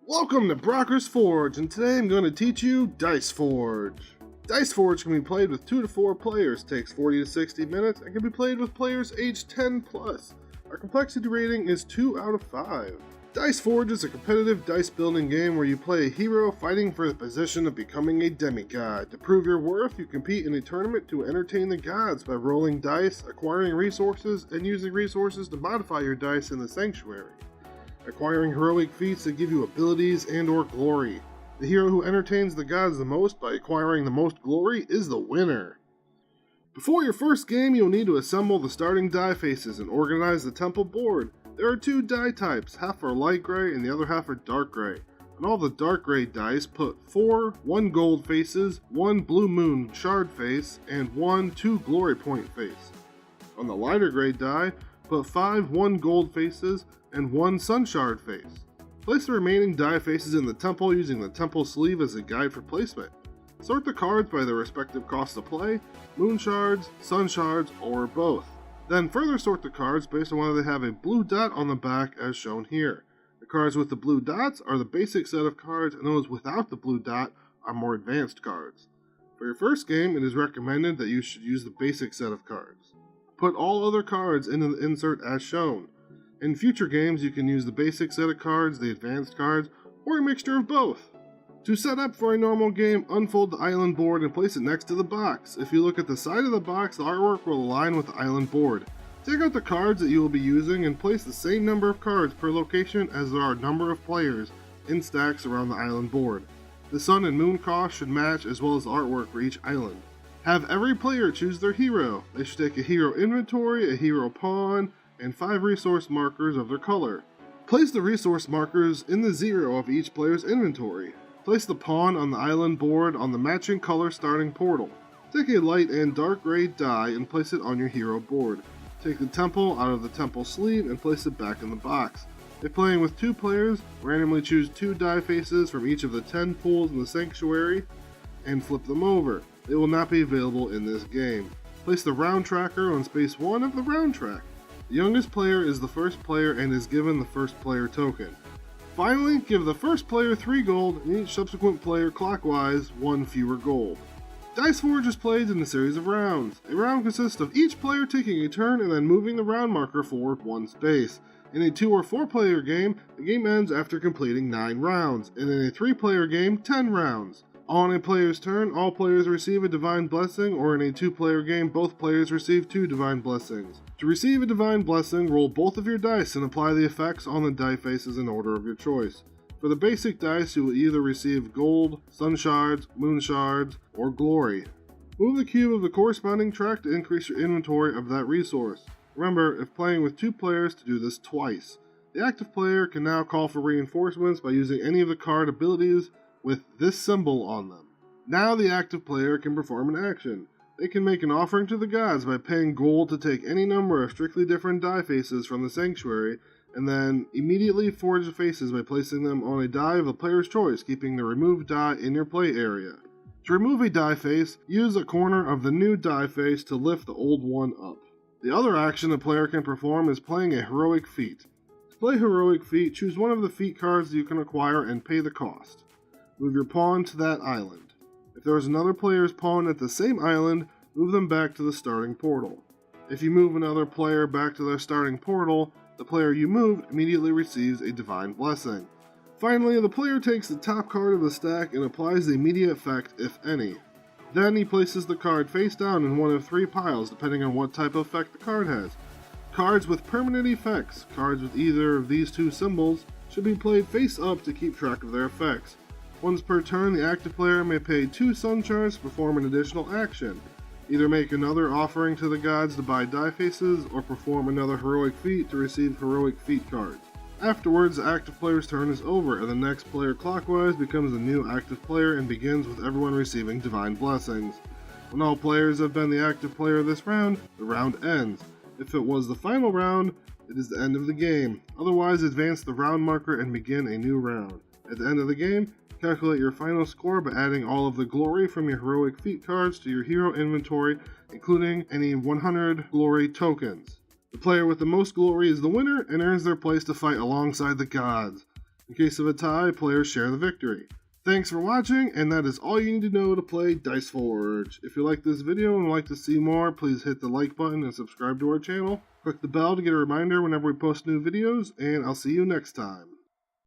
Welcome to Brocker's Forge, and today I'm going to teach you Dice Forge. Dice Forge can be played with 2 to 4 players, takes 40 to 60 minutes, and can be played with players aged 10 plus. Our complexity rating is 2 out of 5. Dice Forge is a competitive dice building game where you play a hero fighting for the position of becoming a demigod. To prove your worth, you compete in a tournament to entertain the gods by rolling dice, acquiring resources, and using resources to modify your dice in the sanctuary. Acquiring heroic feats that give you abilities and or glory. The hero who entertains the gods the most by acquiring the most glory is the winner. Before your first game, you'll need to assemble the starting die faces and organize the temple board. There are 2 die types, half are light gray and the other half are dark gray. On all the dark gray dice, put 4 1 gold faces, 1 blue moon shard face, and 1 2 glory point face. On the lighter gray die, put 5 1 gold faces and 1 sun shard face. Place the remaining die faces in the temple using the temple sleeve as a guide for placement. Sort the cards by their respective cost to play, moon shards, sun shards, or both. Then further sort the cards based on whether they have a blue dot on the back as shown here. The cards with the blue dots are the basic set of cards, and those without the blue dot are more advanced cards. For your first game, it is recommended that you should use the basic set of cards. Put all other cards into the insert as shown. In future games, you can use the basic set of cards, the advanced cards, or a mixture of both. To set up for a normal game, unfold the island board and place it next to the box. If you look at the side of the box, the artwork will align with the island board. Take out the cards that you will be using and place the same number of cards per location as there are number of players in stacks around the island board. The sun and moon cost should match as well as the artwork for each island. Have every player choose their hero. They should take a hero inventory, a hero pawn, and 5 resource markers of their color. Place the resource markers in the 0 of each player's inventory. Place the pawn on the island board on the matching color starting portal. Take a light and dark gray die and place it on your hero board. Take the temple out of the temple sleeve and place it back in the box. If playing with 2 players, randomly choose 2 die faces from each of the 10 pools in the sanctuary and flip them over. They will not be available in this game. Place the round tracker on space 1 of the round track. The youngest player is the first player and is given the first player token. Finally, give the first player 3 gold and each subsequent player clockwise 1 fewer gold. Dice Forge is played in a series of rounds. A round consists of each player taking a turn and then moving the round marker forward 1 space. In a 2 or 4 player game, the game ends after completing 9 rounds, and in a 3 player game, 10 rounds. On a player's turn, all players receive a divine blessing, or in a 2-player game, both players receive 2 divine blessings. To receive a divine blessing, roll both of your dice and apply the effects on the die faces in order of your choice. For the basic dice, you will either receive gold, sun shards, moon shards, or glory. Move the cube of the corresponding track to increase your inventory of that resource. Remember, if playing with 2 players, to do this twice. The active player can now call for reinforcements by using any of the card abilities with this symbol on them. Now the active player can perform an action. They can make an offering to the gods by paying gold to take any number of strictly different die faces from the sanctuary, and then immediately forge the faces by placing them on a die of the player's choice, keeping the removed die in your play area. To remove a die face, use a corner of the new die face to lift the old one up. The other action the player can perform is playing a heroic feat. To play heroic feat, choose one of the feat cards that you can acquire and pay the cost. Move your pawn to that island. If there is another player's pawn at the same island, move them back to the starting portal. If you move another player back to their starting portal, the player you moved immediately receives a divine blessing. Finally, the player takes the top card of the stack and applies the immediate effect, if any. Then he places the card face down in one of 3 piles, depending on what type of effect the card has. Cards with permanent effects, cards with either of these 2 symbols, should be played face up to keep track of their effects. Once per turn, the active player may pay 2 sun shards to perform an additional action. Either make another offering to the gods to buy die faces, or perform another heroic feat to receive heroic feat cards. Afterwards, the active player's turn is over, and the next player clockwise becomes the new active player and begins with everyone receiving divine blessings. When all players have been the active player this round, the round ends. If it was the final round, it is the end of the game. Otherwise, advance the round marker and begin a new round. At the end of the game, calculate your final score by adding all of the glory from your heroic feat cards to your hero inventory, including any 100 glory tokens. The player with the most glory is the winner and earns their place to fight alongside the gods. In case of a tie, players share the victory. Thanks for watching, and that is all you need to know to play Dice Forge. If you like this video and would like to see more, please hit the like button and subscribe to our channel. Click the bell to get a reminder whenever we post new videos, and I'll see you next time.